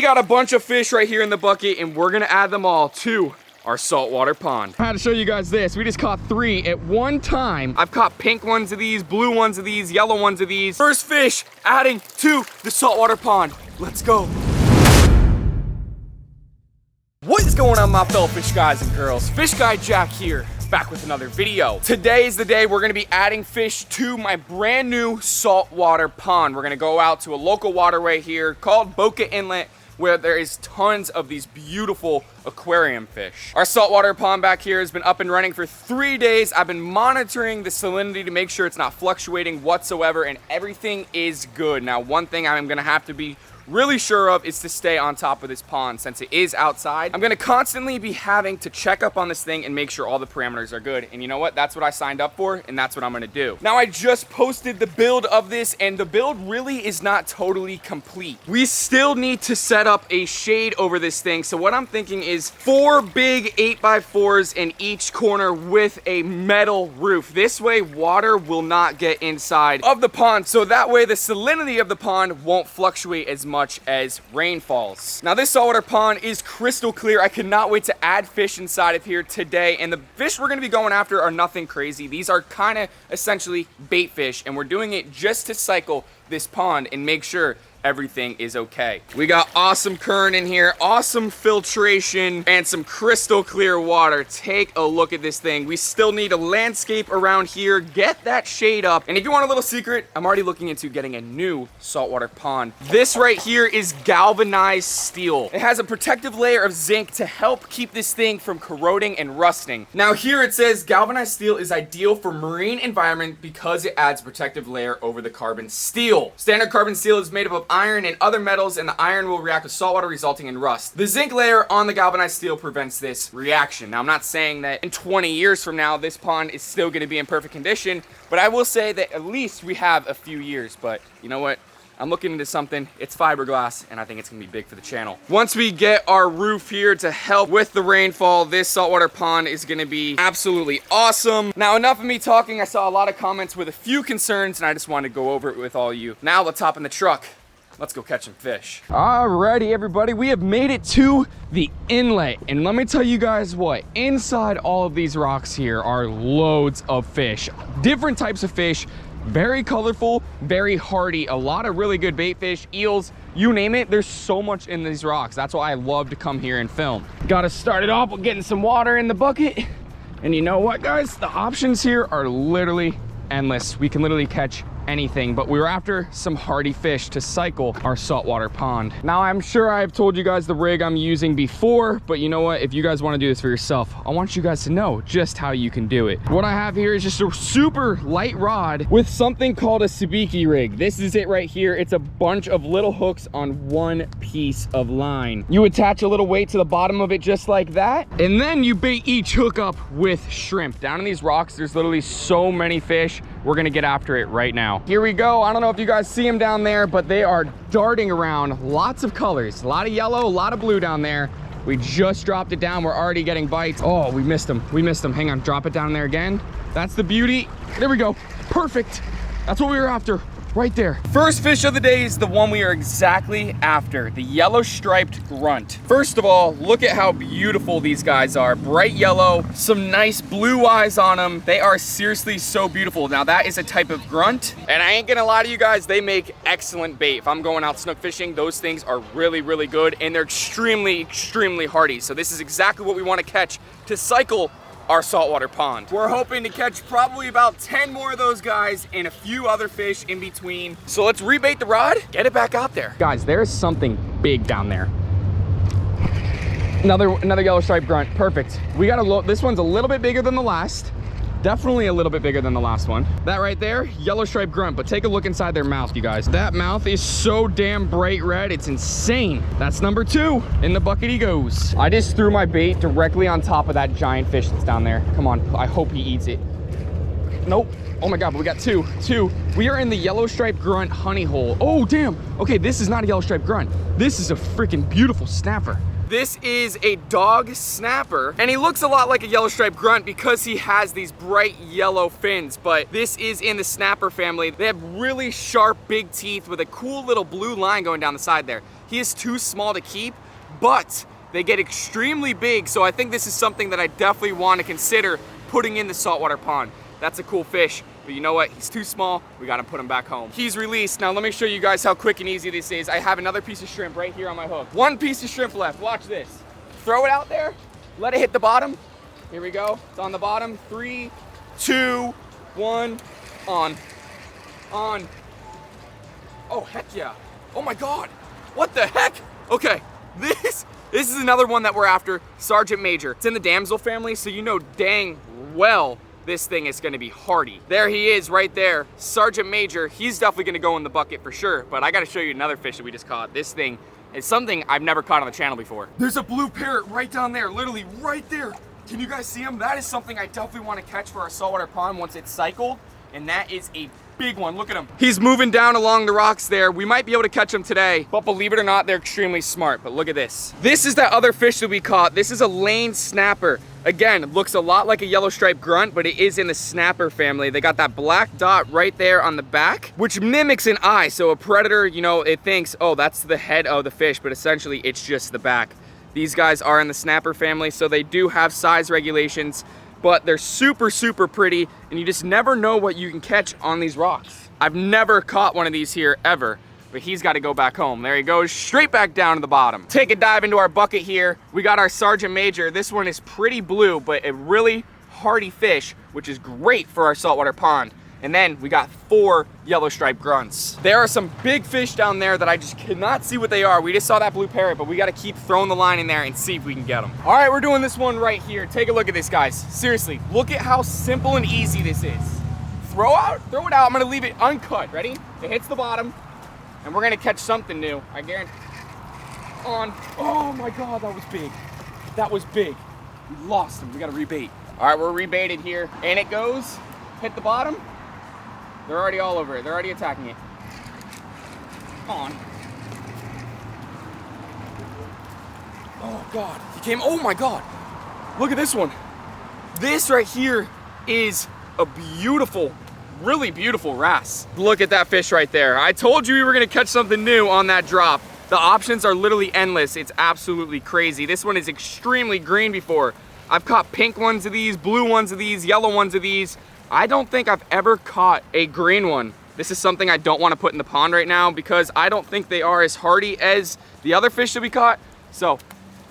got a bunch of fish right here in the bucket, and we're gonna add them all to our saltwater pond. I had to show you guys this. We just caught 3 at one time. I've caught pink ones of these, blue ones of these, yellow ones of these. First fish adding to the saltwater pond. Let's go. What is going on, my fellow fish guys and girls? FishGuyJack here, back with another video. Today is the day we're gonna be adding fish to my brand new saltwater pond. We're gonna go out to a local waterway here called Boca Inlet, where there is tons of these beautiful aquarium fish. Our saltwater pond back here has been up and running for 3 days. I've been monitoring the salinity to make sure it's not fluctuating whatsoever, and everything is good. Now, one thing I'm gonna have to be really sure of is to stay on top of this pond since it is outside. I'm gonna constantly be having to check up on this thing and make sure all the parameters are good. And you know what? That's what I signed up for, and that's what I'm gonna do. Now, I just posted the build of this, and the build really is not totally complete. We still need to set up a shade over this thing. So what I'm thinking is 4 big 8x4s in each corner with a metal roof. This way, water will not get inside of the pond. So that way, the salinity of the pond won't fluctuate as much as rainfalls. Now, this saltwater pond is crystal clear. I cannot wait to add fish inside of here today, and the fish we're gonna be going after are nothing crazy. These are kind of essentially bait fish, and we're doing it just to cycle this pond and make sure everything is okay. We got awesome current in here, awesome filtration, and some crystal clear water. Take a look at this thing. We still need a landscape around here, get that shade up. And if you want a little secret, I'm already looking into getting a new saltwater pond. This right here is galvanized steel. It has a protective layer of zinc to help keep this thing from corroding and rusting. Now here it says galvanized steel is ideal for marine environment because it adds protective layer over the carbon steel. Standard carbon steel is made up of iron and other metals, and the iron will react with saltwater, resulting in rust. The zinc layer on the galvanized steel prevents this reaction. Now, I'm not saying that in 20 years from now this pond is still going to be in perfect condition, but I will say that at least we have a few years. But you know what? I'm looking into something. It's fiberglass, and I think it's gonna be big for the channel. Once we get our roof here to help with the rainfall, this saltwater pond is gonna be absolutely awesome. Now, enough of me talking. I saw a lot of comments with a few concerns, and I just wanted to go over it with all you. Now, let's hop in the truck. Let's go catch some fish. Alrighty, everybody, we have made it to the inlet. And let me tell you guys what, inside all of these rocks here are loads of fish. Different types of fish, very colorful, very hardy. A lot of really good bait fish, eels, you name it. There's so much in these rocks. That's why I love to come here and film. Gotta start it off with getting some water in the bucket. And you know what, guys? The options here are literally endless. We can literally catch anything, but we were after some hardy fish to cycle our saltwater pond. Now, I'm sure I've told you guys the rig I'm using before, but you know what? If you guys want to do this for yourself, I want you guys to know just how you can do it. What I have here is just a super light rod with something called a sabiki rig. This is it right here. It's a bunch of little hooks on one piece of line. You attach a little weight to the bottom of it just like that, and then you bait each hook up with shrimp. Down in these rocks, there's literally so many fish. We're gonna get after it right now. Here we go. I don't know if you guys see them down there, but they are darting around. Lots of colors, a lot of yellow, a lot of blue down there. We just dropped it down. We're already getting bites. Oh, we missed them. We missed them. Hang on, drop it down there again. That's the beauty. There we go. Perfect. That's what we were after. Right there. First fish of the day is the one we are exactly after, the yellow striped grunt. First of all, look at how beautiful these guys are. Bright yellow, some nice blue eyes on them. They are seriously so beautiful. Now, that is a type of grunt, and I ain't gonna lie to you guys, they make excellent bait. If I'm going out snook fishing, those things are really, really good, and they're extremely, extremely hardy. So this is exactly what we want to catch to cycle our saltwater pond. We're hoping to catch probably about 10 more of those guys and a few other fish in between. So let's rebait the rod, get it back out there. Guys, there's something big down there. Another yellow striped grunt. Perfect. We got a this one's a little bit bigger than the last. Definitely a little bit bigger than the last one. That right there, yellow striped grunt, but take a look inside their mouth, you guys. That mouth is so damn bright red, it's insane. That's number 2. In the bucket he goes. I just threw my bait directly on top of that giant fish that's down there. Come on, I hope he eats it. Nope. Oh my God, but we got two. We are in the yellow striped grunt honey hole. Oh, damn. Okay, this is not a yellow striped grunt. This is a freaking beautiful snapper. This is a dog snapper, and he looks a lot like a yellow striped grunt because he has these bright yellow fins, but this is in the snapper family. They have really sharp, big teeth with a cool little blue line going down the side there. he is too small to keep, but they get extremely big, so I think this is something that I definitely want to consider putting in the saltwater pond. That's a cool fish, but you know what? He's too small. We gotta put him back home. He's released. Now let me show you guys how quick and easy this is. I have another piece of shrimp right here on my hook. One piece of shrimp left. Watch this. Throw it out there. Let it hit the bottom. Here we go. It's on the bottom. 3, 2, 1. On. On. Oh, heck yeah. Oh my God. What the heck? Okay. This is another one that we're after. Sergeant Major. It's in the damsel family, so you know dang well this thing is gonna be hardy. There he is right there. Sergeant Major. He's definitely gonna go in the bucket for sure, but I gotta show you another fish that we just caught. This thing is something I've never caught on the channel before. There's a blue parrot right down there, literally right there. Can you guys see him? That is something I definitely want to catch for our saltwater pond once it's cycled, and that is a big one. Look at him. He's moving down along the rocks there. We might be able to catch him today, but believe it or not, they're extremely smart. But look at this. This is that other fish that we caught. This is a lane snapper. Again, looks a lot like a yellow striped grunt, but it is in the snapper family. They got that black dot right there on the back, which mimics an eye. So a predator, you know, it thinks, oh, that's the head of the fish, but essentially it's just the back. These guys are in the snapper family, so they do have size regulations, but they're super, super pretty, and you just never know what you can catch on these rocks. I've never caught one of these here ever, but he's got to go back home. There he goes, straight back down to the bottom. Take a dive into our bucket here. We got our Sergeant Major. This one is pretty blue, but a really hardy fish, which is great for our saltwater pond. And then we got 4 yellow striped grunts. There are some big fish down there that I just cannot see what they are. We just saw that blue parrot, but we got to keep throwing the line in there and see if we can get them. All right, we're doing this one right here. Take a look at this, guys. Seriously, look at how simple and easy this is. Throw it out. I'm gonna leave it uncut. Ready? It hits the bottom, and we're gonna catch something new. I guarantee. On. Oh my God, that was big. That was big. We lost him. We gotta rebait. All right, we're rebaited here, and it goes. Hit the bottom. They're already all over it. They're already attacking it. On. Oh God, he came. Oh my God. Look at this one. This right here is a beautiful, really beautiful wrasse. Look at that fish right there. I told you we were gonna catch something new on that drop. The options are literally endless. It's absolutely crazy. This one is extremely green before. I've caught pink ones of these, blue ones of these, yellow ones of these. I don't think I've ever caught a green one. This is something I don't want to put in the pond right now because I don't think they are as hardy as the other fish that we caught. So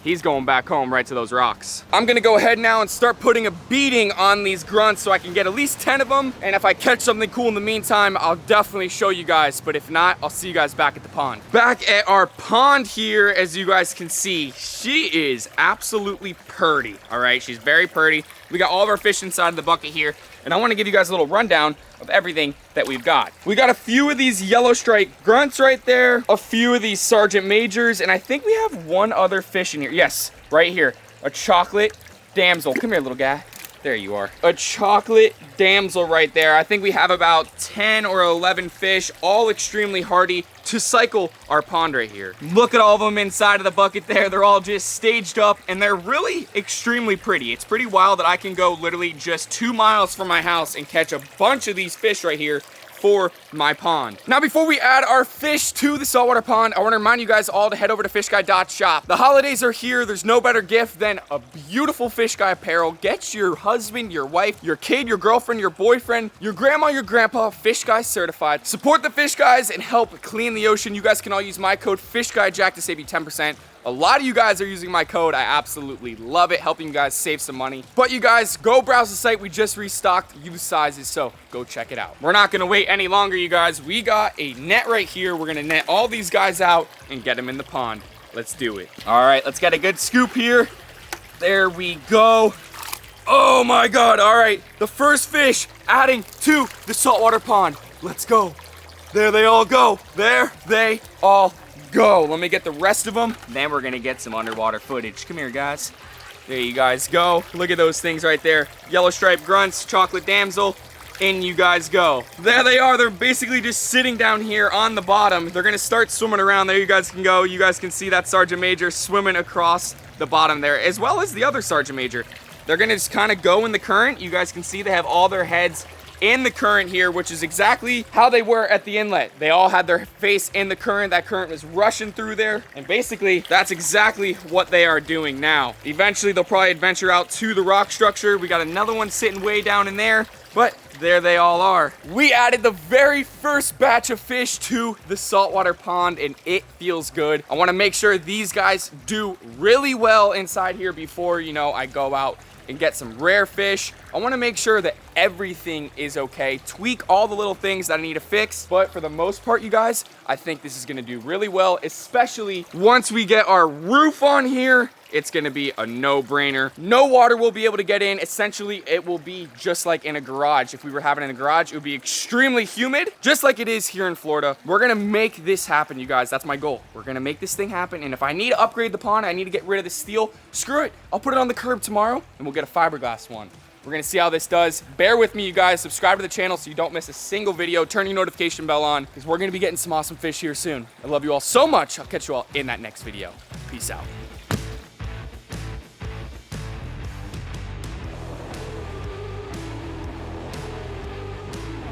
he's going back home right to those rocks. I'm gonna go ahead now and start putting a beating on these grunts so I can get at least 10 of them. And if I catch something cool in the meantime, I'll definitely show you guys. But if not, I'll see you guys back at the pond. Back at our pond here, as you guys can see, she is absolutely purty. All right, she's very purty. We got all of our fish inside of the bucket here. And I want to give you guys a little rundown of everything that we've got. We got a few of these yellow striped grunts right there, a few of these Sergeant Majors, and I think we have one other fish in here. Yes, right here, a chocolate damsel. Come here, little guy. There you are. A chocolate damsel right there. I think we have about 10 or 11 fish, all extremely hardy to cycle our pond right here. Look at all of them inside of the bucket there. They're all just staged up and they're really extremely pretty. It's pretty wild that I can go literally just 2 miles from my house and catch a bunch of these fish right here for my pond. Now, before we add our fish to the saltwater pond, I want to remind you guys all to head over to FishGuy.shop. The holidays are here. There's no better gift than a beautiful Fish Guy apparel. Get your husband, your wife, your kid, your girlfriend, your boyfriend, your grandma, your grandpa, Fish Guy certified. Support the Fish Guys and help clean the ocean. You guys can all use my code FishGuyJack to save you 10%. A lot of you guys are using my code. I absolutely love it, helping you guys save some money. But you guys, go browse the site. We just restocked used sizes, so go check it out. We're not gonna wait any longer, you guys. We got a net right here. We're gonna net all these guys out and get them in the pond. Let's do it. All right, let's get a good scoop here. There we go. Oh my God, all right. The first fish adding to the saltwater pond. Let's go. There they all go. There they all go. Let me get the rest of them. Then we're gonna get some underwater footage. Come here, guys. There you guys go. Look at those things right there. Yellow striped grunts, chocolate damsel. In you guys go. There they are. They're basically just sitting down here on the bottom. They're gonna start swimming around. There you guys can go. You guys can see that Sergeant Major swimming across the bottom there, as well as the other Sergeant Major. They're gonna just kind of go in the current. You guys can see they have all their heads in the current here, which is exactly how they were at the inlet. They all had their face in the current. That current was rushing through there. And basically, that's exactly what they are doing now. Eventually, they'll probably adventure out to the rock structure. We got another one sitting way down in there, but there they all are. We added the very first batch of fish to the saltwater pond, and it feels good. I want to make sure these guys do really well inside here before, you know, I go out and get some rare fish. I want to make sure that everything is okay, tweak all the little things that I need to fix, but for the most part, you guys, I think this is going to do really well, especially once we get our roof on here. It's going to be a no-brainer. No water will be able to get in. Essentially, it will be just like in a garage. If we were having it in a garage, it would be extremely humid, just like it is here in Florida. We're going to make this happen, you guys. That's my goal. We're going to make this thing happen, and if I need to upgrade the pond, I need to get rid of the steel, screw it. I'll put it on the curb tomorrow, and we'll get a fiberglass one. We're gonna see how this does. Bear with me, you guys. Subscribe to the channel so you don't miss a single video. Turn your notification bell on, because we're gonna be getting some awesome fish here soon. I love you all so much. I'll catch you all in that next video. Peace out.